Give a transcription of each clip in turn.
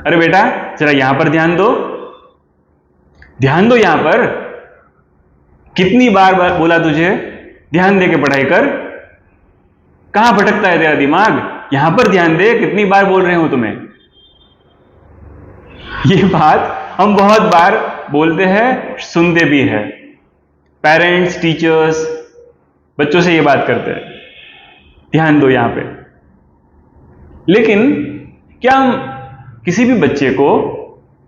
अरे बेटा जरा यहां पर ध्यान दो, ध्यान दो यहां पर। कितनी बार बोला तुझे ध्यान दे के पढ़ाई कर? कहां भटकता है तेरा दिमाग? यहां पर ध्यान दे, कितनी बार बोल रहे हो तुम्हें? ये बात हम बहुत बार बोलते हैं, सुनते भी हैं। पेरेंट्स, टीचर्स बच्चों से ये बात करते हैं, ध्यान दो यहां पे। लेकिन क्या हम किसी भी बच्चे को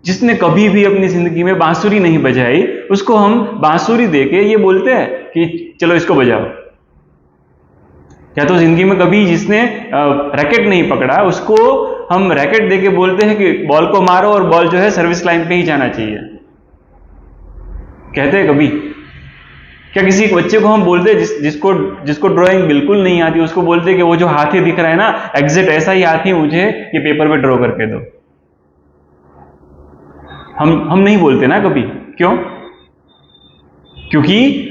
जिसने कभी भी अपनी जिंदगी में बांसुरी नहीं बजाई, उसको हम बांसुरी देके ये बोलते हैं कि चलो इसको बजाओ? या तो जिंदगी में कभी जिसने रैकेट नहीं पकड़ा, उसको हम रैकेट देके बोलते हैं कि बॉल को मारो और बॉल जो है सर्विस लाइन पे ही जाना चाहिए? कहते हैं कभी? क्या किसी बच्चे को हम बोलते हैं जिसको ड्राइंग बिल्कुल नहीं आती, उसको बोलते हैं कि वो जो हाथी दिख रहा है ना, एग्जैक्ट ऐसा ही हाथी मुझे ये पेपर पे ड्रॉ करके दो? हम नहीं बोलते ना कभी। क्यों? क्योंकि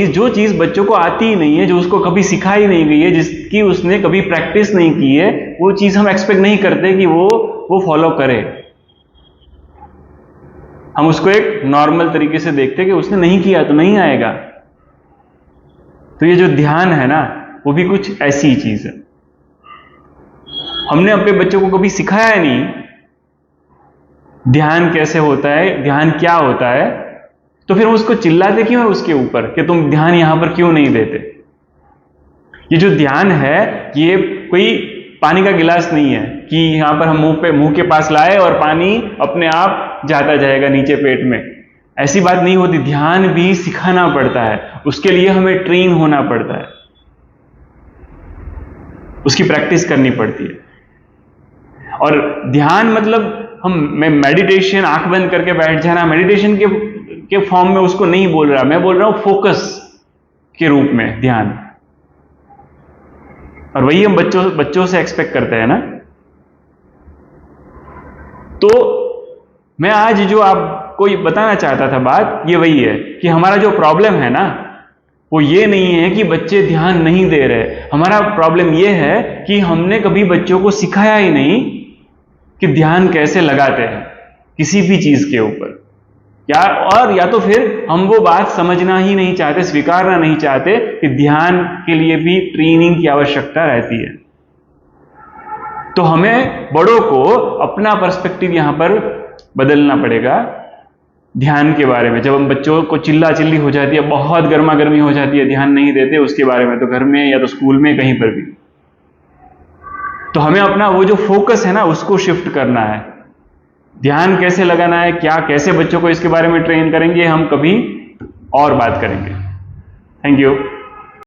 जो चीज बच्चों को आती ही नहीं है, जो उसको कभी सिखाई नहीं गई है, जिसकी उसने कभी प्रैक्टिस नहीं की है, वो चीज हम एक्सपेक्ट नहीं करते कि वो फॉलो करे। हम उसको एक नॉर्मल तरीके से देखते कि उसने नहीं किया तो नहीं आएगा। तो ये जो ध्यान है ना, वो भी कुछ ऐसी ही चीज है। हमने अपने बच्चों को कभी सिखाया नहीं ध्यान कैसे होता है, ध्यान क्या होता है, तो फिर हम उसको चिल्लाते क्यों है उसके ऊपर कि तुम ध्यान यहां पर क्यों नहीं देते? ये जो ध्यान है, ये कोई पानी का गिलास नहीं है कि यहां पर हम मुंह के पास लाए और पानी अपने आप जाता जाएगा नीचे पेट में। ऐसी बात नहीं होती। ध्यान भी सिखाना पड़ता है, उसके लिए हमें ट्रेन होना पड़ता है, उसकी प्रैक्टिस करनी पड़ती है। और ध्यान मतलब मैं मेडिटेशन, आंख बंद करके बैठ जाना, मेडिटेशन के फॉर्म में उसको नहीं बोल रहा, मैं बोल रहा हूं फोकस के रूप में ध्यान। और वही हम बच्चों से एक्सपेक्ट करते हैं ना। तो मैं आज जो आपको बताना चाहता था बात, ये वही है कि हमारा जो प्रॉब्लम है ना, वो ये नहीं है कि बच्चे ध्यान नहीं दे रहे। हमारा प्रॉब्लम ये है कि हमने कभी बच्चों को सिखाया ही नहीं कि ध्यान कैसे लगाते हैं किसी भी चीज के ऊपर। या तो फिर हम वो बात समझना ही नहीं चाहते, स्वीकारना नहीं चाहते कि ध्यान के लिए भी ट्रेनिंग की आवश्यकता रहती है। तो हमें बड़ों को अपना पर्सपेक्टिव यहां पर बदलना पड़ेगा ध्यान के बारे में। जब हम बच्चों को चिल्ला चिल्ली हो जाती है, बहुत गर्मा गर्मी हो जाती है, ध्यान नहीं देते उसके बारे में, तो घर में या तो स्कूल में कहीं पर भी, तो हमें अपना वो जो फोकस है ना, उसको शिफ्ट करना है। ध्यान कैसे लगाना है, कैसे बच्चों को इसके बारे में ट्रेन करेंगे, हम कभी और बात करेंगे। Thank you.